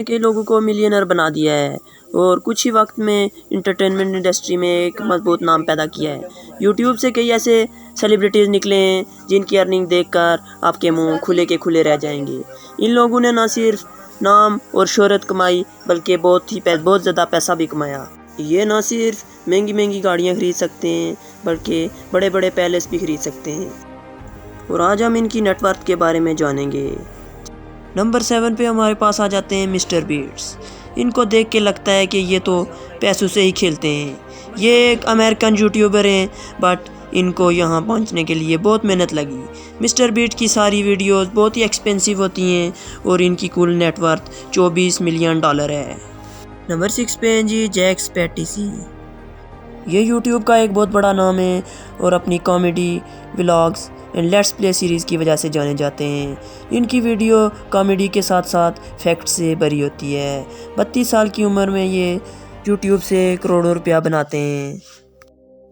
के लोगों को मिलियनर बना दिया है और कुछ ही वक्त में इंटरटेनमेंट इंडस्ट्री में एक मजबूत नाम पैदा किया है। यूट्यूब से कई ऐसे सेलिब्रिटीज़ निकले हैं जिनकी अर्निंग देखकर आपके मुंह खुले के खुले रह जाएंगे। इन लोगों ने न सिर्फ नाम और शोहरत कमाई बल्कि बहुत ज़्यादा पैसा भी कमाया। ये न सिर्फ महंगी महंगी गाड़ियाँ खरीद सकते हैं बल्कि बड़े बड़े पैलेस भी खरीद सकते हैं। और आज हम इनकी नेटवर्थ के बारे में जानेंगे। नंबर 7 पे हमारे पास आ जाते हैं मिस्टर बीट्स। इनको देख के लगता है कि ये तो पैसों से ही खेलते हैं। ये एक अमेरिकन यूट्यूबर हैं बट इनको यहाँ पहुँचने के लिए बहुत मेहनत लगी। मिस्टर बीट की सारी वीडियोस बहुत ही एक्सपेंसिव होती हैं और इनकी कुल नेटवर्थ $24 मिलियन है। नंबर 6 पे हैं जी जैक्स पैटिसी। ये यूट्यूब का एक बहुत बड़ा नाम है और अपनी comedy vlogs and let's play series की वजह से जाने जाते हैं। इनकी वीडियो कॉमेडी के साथ साथ फैक्ट से भरी होती है। 32 साल की उम्र में ये यूट्यूब से करोड़ों रुपया बनाते हैं।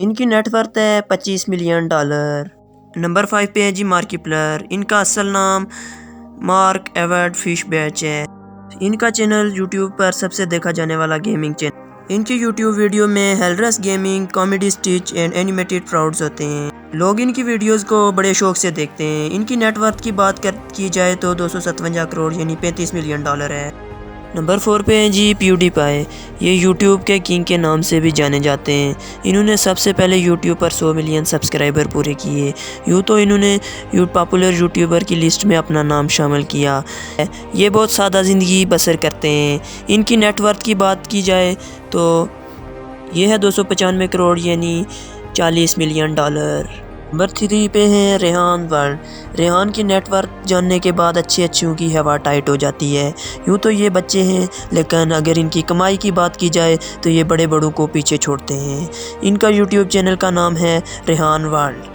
इनकी नेटवर्थ है $25 मिलियन। नंबर 5 पे है जी मार्किप्लर। इनका असल नाम मार्क एवर्ड फिश बैच है। इनका चैनल यूट्यूब पर सबसे देखा जाने वाला गेमिंग चैनल। इनके यूट्यूब वीडियो में हेलरस gaming, comedy stitch and animated prouds होते हैं। लोग इनकी वीडियोस को बड़े शौक से देखते हैं। इनकी नेटवर्थ की बात की जाए तो 257 करोड़ यानी $35 मिलियन है। नंबर 4 पे हैं जी प्यूडीपाई। ये यूट्यूब के किंग के नाम से भी जाने जाते हैं। इन्होंने सबसे पहले यूट्यूब पर 100 मिलियन सब्सक्राइबर पूरे किए। यूँ तो इन्होंने पॉपुलर यूट्यूबर की लिस्ट में अपना नाम शामिल किया। ये बहुत सादा ज़िंदगी बसर करते हैं। इनकी नेटवर्थ की बात की जाए तो ये है 295 करोड़ यानी $40 मिलियन। नंबर 3 पे हैं रेहान वर्ल्ड। रेहान की नेटवर्थ जानने के बाद अच्छों की हवा टाइट हो जाती है। यूँ तो ये बच्चे हैं लेकिन अगर इनकी कमाई की बात की जाए तो ये बड़े बड़ों को पीछे छोड़ते हैं। इनका यूट्यूब चैनल का नाम है रेहान वर्ल्ड।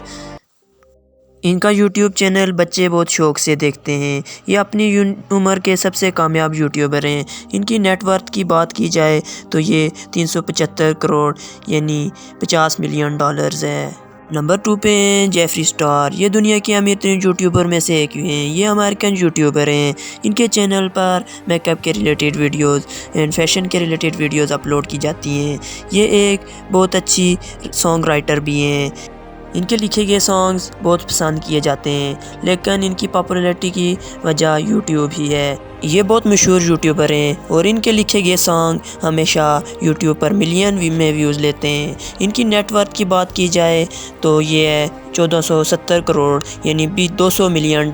इनका यूट्यूब चैनल बच्चे बहुत शौक से देखते हैं। ये अपनी उम्र के सबसे कामयाब यूट्यूबर हैं। इनकी नेटवर्थ की बात की जाए तो ये 375 करोड़ यानी $50 मिलियन है। नंबर 2 पे हैं जेफरी स्टार। ये दुनिया के अमीर तरीन यूट्यूबर में से एक हैं। ये अमेरिकन यूट्यूबर हैं। इनके चैनल पर मेकअप के रिलेटेड वीडियोस एंड फैशन के रिलेटेड वीडियोस अपलोड की जाती हैं। ये एक बहुत अच्छी सॉन्ग राइटर भी हैं। इनके लिखे गए सॉन्ग्स बहुत पसंद किए जाते हैं लेकिन इनकी पॉपुलैरिटी की वजह यूट्यूब ही है। ये बहुत मशहूर यूट्यूबर हैं और इनके लिखे गए सॉन्ग हमेशा यूट्यूब पर मिलियन में व्यूज़ लेते हैं। इनकी नेटवर्थ की बात की जाए तो ये है 1470 करोड़ यानी $200 मिलियन।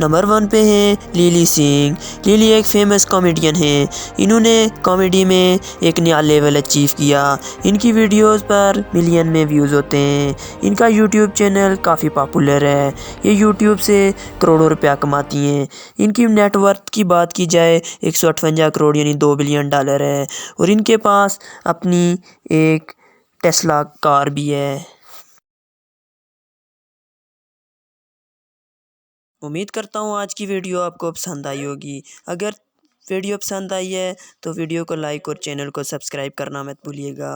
नंबर 1 पे हैं लिली सिंह। लिली एक फेमस कॉमेडियन हैं। इन्होंने कॉमेडी में एक नया लेवल अचीव किया। इनकी वीडियोस पर मिलियन में व्यूज़ होते हैं। इनका यूट्यूब चैनल काफ़ी पॉपुलर है। ये यूट्यूब से करोड़ों रुपया कमाती हैं। इनकी नेटवर्थ की बात की जाए 158 करोड़ यानी $2 बिलियन है और इनके पास अपनी एक टेस्ला कार भी है। उम्मीद करता हूँ आज की वीडियो आपको पसंद आई होगी। अगर वीडियो पसंद आई है तो वीडियो को लाइक और चैनल को सब्सक्राइब करना मत भूलिएगा।